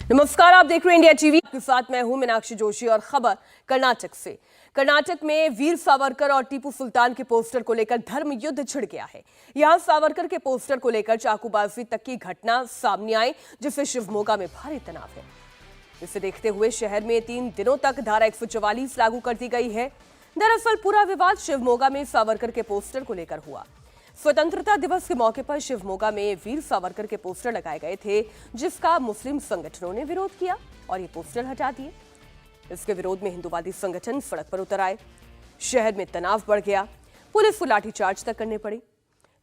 नमस्कार, आप देख रहे हैं इंडिया टीवी के साथ मैं हूं मीनाक्षी जोशी और खबर कर्नाटक से। कर्नाटक में वीर सावरकर और टीपू सुल्तान के पोस्टर को लेकर धर्म युद्ध छिड़ गया है। यहां सावरकर के पोस्टर को लेकर चाकूबाजी तक की घटना सामने आई, जिससे शिवमोगा में भारी तनाव है। इसे देखते हुए शहर में 3 दिनों तक धारा 144 लागू कर दी गई है। दरअसल पूरा विवाद शिवमोगा में सावरकर के पोस्टर को लेकर हुआ। स्वतंत्रता दिवस के मौके पर शिवमोगा में वीर सावरकर के पोस्टर लगाए गए थे, जिसका मुस्लिम संगठनों ने विरोध किया और ये पोस्टर हटा दिए। इसके विरोध में हिंदूवादी संगठन सड़क पर उतर आए। शहर में तनाव बढ़ गया, पुलिस को लाठीचार्ज तक करने पड़ी।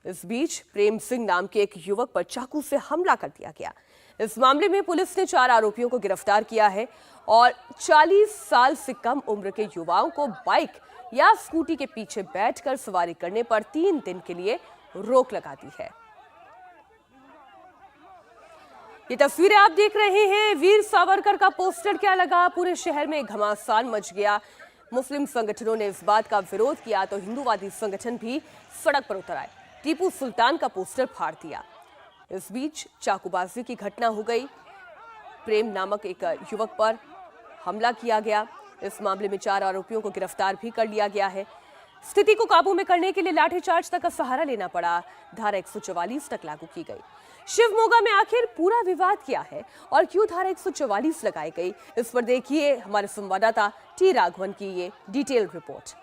इस बीच प्रेम सिंह नाम के एक युवक पर चाकू से हमला कर दिया गया। इस मामले में पुलिस ने 4 आरोपियों को गिरफ्तार किया है और 40 साल से कम उम्र के युवाओं को बाइक या स्कूटी के पीछे बैठकर सवारी करने पर 3 दिन के लिए रोक लगा दी है। ये तस्वीरें आप देख रहे हैं, वीर सावरकर का पोस्टर क्या लगा, पूरे शहर में घमासान मच गया। मुस्लिम संगठनों ने इस बात का विरोध किया तो हिंदूवादी संगठन भी सड़क पर उतर आए, टीपू सुल्तान का पोस्टर फाड़ दिया। इस बीच चाकूबाजी की घटना हो गई। प्रेम नामक एक युवक पर हमला किया गया। इस मामले में 4 आरोपियों को गिरफ्तार भी कर लिया गया है। स्थिति को काबू में करने के लिए लाठीचार्ज तक का सहारा लेना पड़ा। धारा 144 तक लागू की गई। शिवमोगा में आखिर पूरा विवाद क्या है और क्यों धारा 144 लगाई गई, इस पर देखिए हमारे संवाददाता टी राघवन की ये डिटेल रिपोर्ट।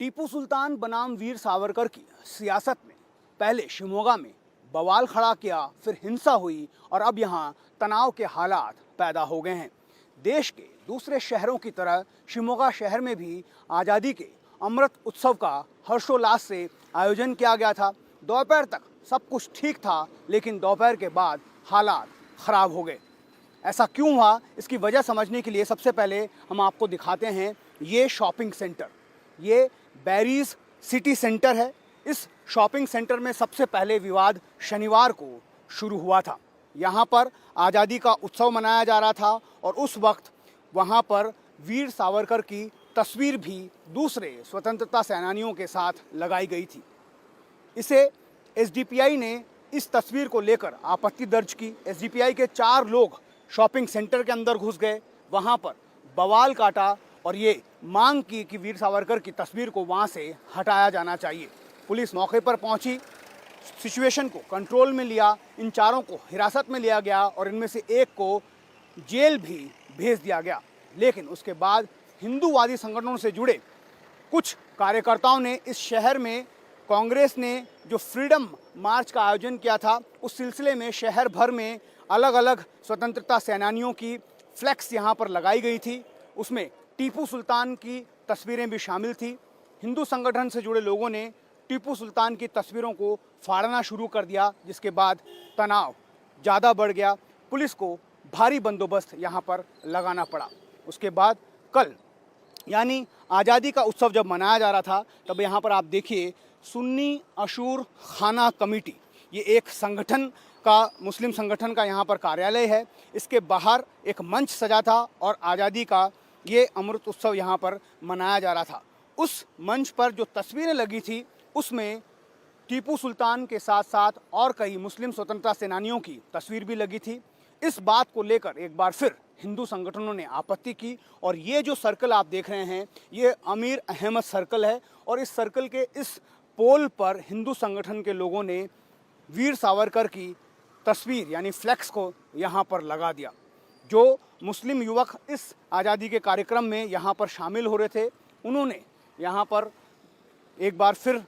टीपू सुल्तान बनाम वीर सावरकर की सियासत में पहले शिवमोगा में बवाल खड़ा किया, फिर हिंसा हुई और अब यहां तनाव के हालात पैदा हो गए हैं। देश के दूसरे शहरों की तरह शिवमोगा शहर में भी आज़ादी के अमृत उत्सव का हर्षोल्लास से आयोजन किया गया था। दोपहर तक सब कुछ ठीक था, लेकिन दोपहर के बाद हालात ख़राब हो गए। ऐसा क्यों हुआ, इसकी वजह समझने के लिए सबसे पहले हम आपको दिखाते हैं ये शॉपिंग सेंटर। ये बैरीज सिटी सेंटर है। इस शॉपिंग सेंटर में सबसे पहले विवाद शनिवार को शुरू हुआ था। यहाँ पर आज़ादी का उत्सव मनाया जा रहा था और उस वक्त वहाँ पर वीर सावरकर की तस्वीर भी दूसरे स्वतंत्रता सेनानियों के साथ लगाई गई थी। इसे एसडीपीआई ने इस तस्वीर को लेकर आपत्ति दर्ज की। एसडीपीआई के 4 लोग शॉपिंग सेंटर के अंदर घुस गए, वहाँ पर बवाल काटा और ये मांग की कि वीर सावरकर की तस्वीर को वहाँ से हटाया जाना चाहिए। पुलिस मौके पर पहुंची, सिचुएशन को कंट्रोल में लिया, इन 4 को हिरासत में लिया गया और इनमें से एक को जेल भी भेज दिया गया। लेकिन उसके बाद हिंदूवादी संगठनों से जुड़े कुछ कार्यकर्ताओं ने इस शहर में कांग्रेस ने जो फ्रीडम मार्च का आयोजन किया था, उस सिलसिले में शहर भर में अलग अलग स्वतंत्रता सेनानियों की फ्लैक्स यहाँ पर लगाई गई थी। उसमें टीपू सुल्तान की तस्वीरें भी शामिल थी। हिंदू संगठन से जुड़े लोगों ने टीपू सुल्तान की तस्वीरों को फाड़ना शुरू कर दिया, जिसके बाद तनाव ज़्यादा बढ़ गया। पुलिस को भारी बंदोबस्त यहाँ पर लगाना पड़ा। उसके बाद कल यानी आज़ादी का उत्सव जब मनाया जा रहा था, तब यहाँ पर आप देखिए सुन्नी अशूर खाना कमेटी, ये एक संगठन का, मुस्लिम संगठन का यहाँ पर कार्यालय है। इसके बाहर एक मंच सजा था और आज़ादी का ये अमृत उत्सव यहाँ पर मनाया जा रहा था। उस मंच पर जो तस्वीरें लगी थी, उसमें टीपू सुल्तान के साथ साथ और कई मुस्लिम स्वतंत्रता सेनानियों की तस्वीर भी लगी थी। इस बात को लेकर एक बार फिर हिंदू संगठनों ने आपत्ति की और ये जो सर्कल आप देख रहे हैं, ये अमीर अहमद सर्कल है और इस सर्कल के इस पोल पर हिंदू संगठन के लोगों ने वीर सावरकर की तस्वीर यानी फ्लैक्स को यहाँ पर लगा दिया। जो मुस्लिम युवक इस आज़ादी के कार्यक्रम में यहाँ पर शामिल हो रहे थे, उन्होंने यहाँ पर एक बार फिर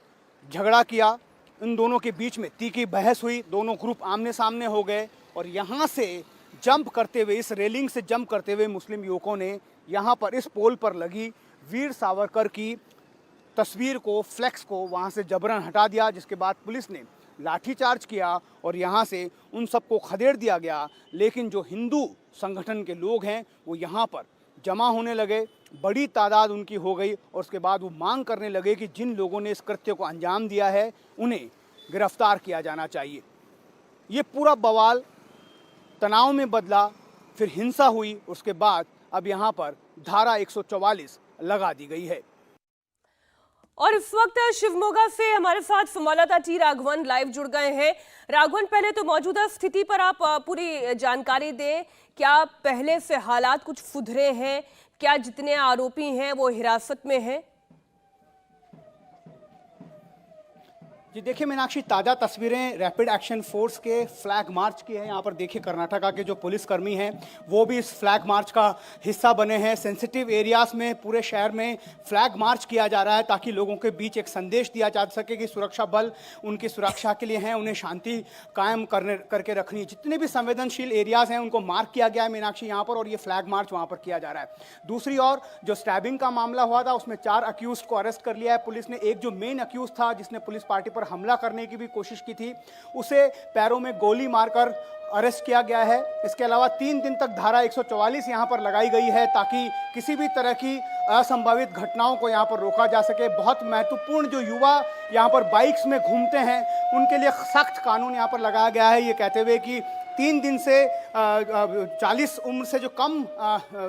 झगड़ा किया। इन दोनों के बीच में तीखी बहस हुई, दोनों ग्रुप आमने सामने हो गए और यहाँ से जंप करते हुए, इस रेलिंग से जंप करते हुए मुस्लिम युवकों ने यहाँ पर इस पोल पर लगी वीर सावरकर की तस्वीर को, फ्लैक्स को वहाँ से जबरन हटा दिया, जिसके बाद पुलिस ने लाठीचार्ज किया और यहाँ से उन सबको खदेड़ दिया गया। लेकिन जो हिंदू संगठन के लोग हैं वो यहाँ पर जमा होने लगे, बड़ी तादाद उनकी हो गई और उसके बाद वो मांग करने लगे कि जिन लोगों ने इस कृत्य को अंजाम दिया है उन्हें गिरफ्तार किया जाना चाहिए। ये पूरा बवाल तनाव में बदला, फिर हिंसा हुई, उसके बाद अब यहाँ पर धारा 144 लगा दी गई है। और इस वक्त शिवमोगा से हमारे साथ संवाददाता टी राघवन लाइव जुड़ गए हैं। राघवन, पहले तो मौजूदा स्थिति पर आप पूरी जानकारी दें। क्या पहले से हालात कुछ सुधरे हैं? क्या जितने आरोपी हैं वो हिरासत में हैं? जी देखिए मीनाक्षी, ताज़ा तस्वीरें रैपिड एक्शन फोर्स के फ्लैग मार्च की है। यहाँ पर देखिए कर्नाटका के जो पुलिसकर्मी हैं वो भी इस फ्लैग मार्च का हिस्सा बने हैं। सेंसिटिव एरियाज में पूरे शहर में फ्लैग मार्च किया जा रहा है ताकि लोगों के बीच एक संदेश दिया जा सके कि सुरक्षा बल उनकी सुरक्षा के लिए हैं, उन्हें शांति कायम करके रखनी है। जितने भी संवेदनशील एरियाज हैं उनको मार्क किया गया है मीनाक्षी यहाँ पर, और ये फ्लैग मार्च वहाँ पर किया जा रहा है। दूसरी ओर जो स्टैबिंग का मामला हुआ था उसमें 4 अक्यूज को अरेस्ट कर लिया है पुलिस ने। एक जो मेन अक्यूज था जिसने पुलिस पार्टी पर हमला करने की भी कोशिश की थी, उसे पैरों में गोली मारकर अरेस्ट किया गया है। इसके अलावा 3 दिन तक धारा 144 यहाँ पर लगाई गई है ताकि किसी भी तरह की असंभावित घटनाओं को यहाँ पर रोका जा सके। बहुत महत्वपूर्ण, जो युवा यहाँ पर बाइक्स में घूमते हैं उनके लिए सख्त कानून यहाँ पर लगाया गया है, ये कहते हुए कि 3 दिन से 40 उम्र से जो कम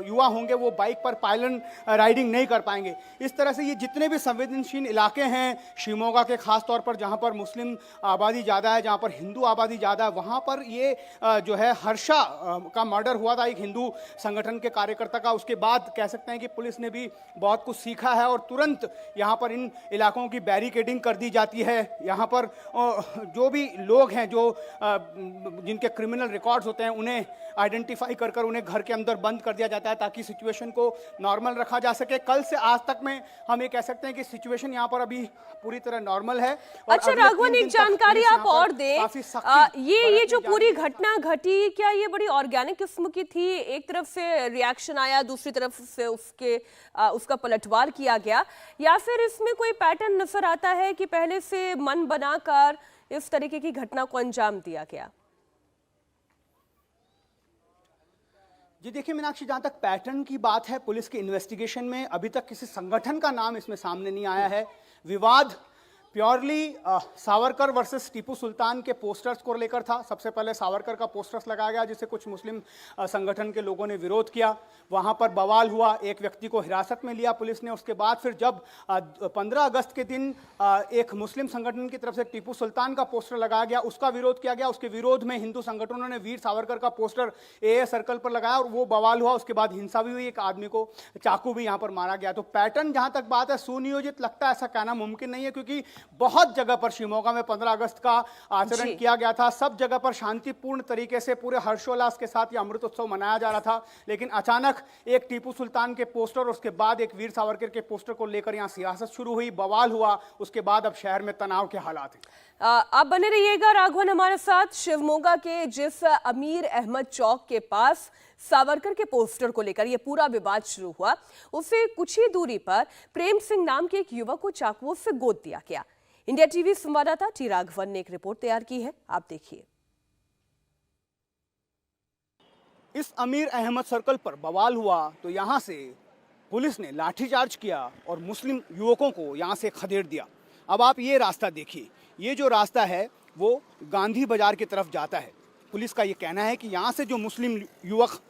युवा होंगे वो बाइक पर पायलन राइडिंग नहीं कर पाएंगे। इस तरह से ये जितने भी संवेदनशील इलाके हैं शिवमोगा के, खास तौर पर जहाँ पर मुस्लिम आबादी ज़्यादा है, जहाँ पर हिंदू आबादी ज़्यादा है, वहाँ पर ये जो है हर्षा का मर्डर हुआ था एक हिंदू संगठन के कार्यकर्ता का। उसके बाद कह सकते हैं कि पुलिस ने भी बहुत कुछ सीखा है और तुरंत यहाँ पर इन इलाकों की बैरिकेडिंग कर दी जाती है। यहाँ पर जो भी लोग हैं जो जिनके क्रिमिनल रिकॉर्ड्स होते हैं उन्हें आइडेंटिफाई कर उन्हें घर के अंदर बंद कर दिया जाता है ताकि सिचुएशन को नॉर्मल रखा जा सके। कल से आज तक में हम ये कह सकते हैं कि सिचुएशन यहाँ पर अभी पूरी तरह नॉर्मल है। अच्छा राघवन, एक जानकारी आप और दें, ये जो पूरी घटना घटी, क्या ये बड़ी ऑर्गेनिक किस्म की थी? एक तरफ से रिएक्शन आया, दूसरी तरफ से उसका पलटवार किया गया, या फिर इसमें कोई पैटर्न नजर आता है कि पहले से मन बनाकर इस तरीके की घटना को अंजाम दिया गया? जी देखिए मीनाक्षी, जहाँ तक पैटर्न की बात है, पुलिस के इन्वेस्टिगेशन में अभी तक किसी संगठन का नाम इसमें सामने नहीं आया है। विवाद प्योरली सावरकर वर्सेस टीपू सुल्तान के पोस्टर्स को लेकर था। सबसे पहले सावरकर का पोस्टर्स लगाया गया जिसे कुछ मुस्लिम संगठन के लोगों ने विरोध किया, वहां पर बवाल हुआ, एक व्यक्ति को हिरासत में लिया पुलिस ने। उसके बाद फिर जब 15 अगस्त के दिन एक मुस्लिम संगठन की तरफ से टीपू सुल्तान का पोस्टर लगाया गया, उसका विरोध किया गया। उसके विरोध में हिंदू संगठनों ने वीर सावरकर का पोस्टर AA सर्कल पर लगाया और वो बवाल हुआ। उसके बाद हिंसा भी हुई, एक आदमी को चाकू भी यहाँ पर मारा गया। तो पैटर्न जहाँ तक बात है सुनियोजित लगता है, ऐसा कहना मुमकिन नहीं है क्योंकि बहुत जगह पर शिवमोगा में 15 अगस्त का आचरण किया गया था। सब जगह पर शांतिपूर्ण तरीके से पूरे हर्षोल्लास के साथ यह अमृत उत्सव मनाया जा रहा था। लेकिन अचानक एक टीपू सुल्तान के पोस्टर और उसके बाद एक वीर सावरकर के पोस्टर को लेकर यहां सियासत शुरू हुई, बवाल हुआ। उसके बाद अब शहर में तनाव के हालात हैं। आप बने रहिएगा राघवन हमारे साथ। शिवमोगा के जिस अमीर अहमद चौक के पास सावरकर के पोस्टर को लेकर यह पूरा विवाद शुरू हुआ, उससे कुछ ही दूरी पर प्रेम सिंह नाम के एक युवक को चाकुओं से गोद दिया गया। इंडिया टीवी संवाददाता टी राघवन ने एक रिपोर्ट तैयार की है, आप देखिए। इस अमीर अहमद सर्कल पर बवाल हुआ तो यहां से पुलिस ने लाठीचार्ज किया और मुस्लिम युवकों को यहां से खदेड़ दिया। अब आप ये रास्ता देखिए, ये जो रास्ता है वो गांधी बाजार की तरफ जाता है। पुलिस का ये कहना है कि यहाँ से जो मुस्लिम युवक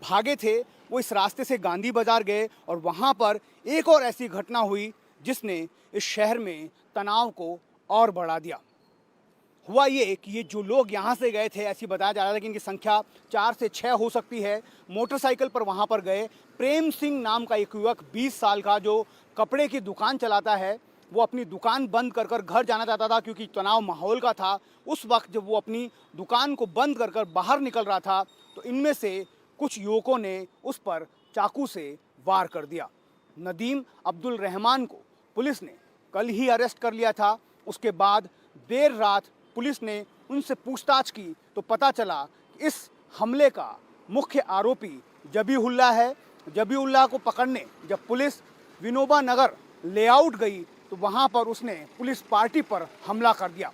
भागे थे वो इस रास्ते से गांधी बाजार गए और वहाँ पर एक और ऐसी घटना हुई जिसने इस शहर में तनाव को और बढ़ा दिया। हुआ ये कि ये जो लोग यहाँ से गए थे, ऐसी बताया जा रहा था कि इनकी संख्या 4 से 6 हो सकती है, मोटरसाइकिल पर वहाँ पर गए। प्रेम सिंह नाम का एक युवक 20 साल का जो कपड़े की दुकान चलाता है, वो अपनी दुकान बंद कर घर जाना चाहता था क्योंकि तनाव माहौल का था। उस वक्त जब वो अपनी दुकान को बंद कर बाहर निकल रहा था तो इनमें से कुछ युवकों ने उस पर चाकू से वार कर दिया। नदीम अब्दुल रहमान को पुलिस ने कल ही अरेस्ट कर लिया था। उसके बाद देर रात पुलिस ने उनसे पूछताछ की तो पता चला कि इस हमले का मुख्य आरोपी जबीहुल्लाह है। जबीहुल्लाह को पकड़ने जब पुलिस विनोबा नगर लेआउट गई तो वहाँ पर उसने पुलिस पार्टी पर हमला कर दिया,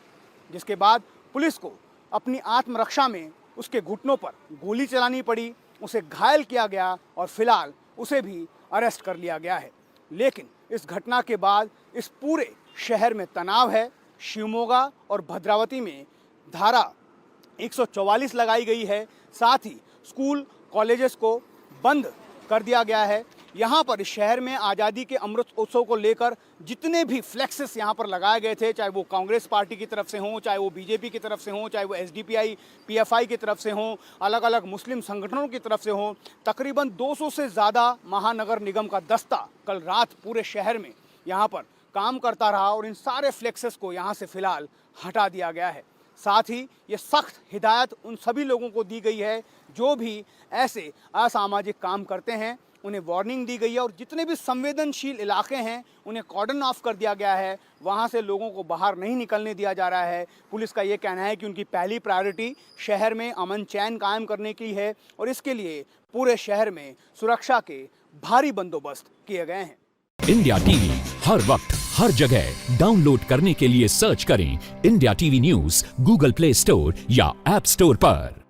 जिसके बाद पुलिस को अपनी आत्मरक्षा में उसके घुटनों पर गोली चलानी पड़ी, उसे घायल किया गया और फिलहाल उसे भी अरेस्ट कर लिया गया है। लेकिन इस घटना के बाद इस पूरे शहर में तनाव है। शिवमोगा और भद्रावती में धारा 144 लगाई गई है, साथ ही स्कूल कॉलेजेस को बंद कर दिया गया है। यहाँ पर इस शहर में आज़ादी के अमृत उत्सव को लेकर जितने भी फ्लेक्सेस यहाँ पर लगाए गए थे, चाहे वो कांग्रेस पार्टी की तरफ से हों, चाहे वो बीजेपी की तरफ से हों, चाहे वो एसडीपीआई पीएफआई की तरफ से हों, अलग अलग मुस्लिम संगठनों की तरफ से हों, तकरीबन 200 से ज़्यादा महानगर निगम का दस्ता कल रात पूरे शहर में यहाँ पर काम करता रहा और इन सारे फ्लेक्सेस को यहाँ से फ़िलहाल हटा दिया गया है। साथ ही ये सख्त हिदायत उन सभी लोगों को दी गई है जो भी ऐसे असामाजिक काम करते हैं, उन्हें वार्निंग दी गई है और जितने भी संवेदनशील इलाके हैं उन्हें कॉर्डन ऑफ कर दिया गया है, वहाँ से लोगों को बाहर नहीं निकलने दिया जा रहा है। पुलिस का ये कहना है कि उनकी पहली प्रायोरिटी शहर में अमन चैन कायम करने की है और इसके लिए पूरे शहर में सुरक्षा के भारी बंदोबस्त किए गए हैं। इंडिया टीवी हर वक्त हर जगह डाउनलोड करने के लिए सर्च करें India TV news Google play store या ऐप स्टोर पर।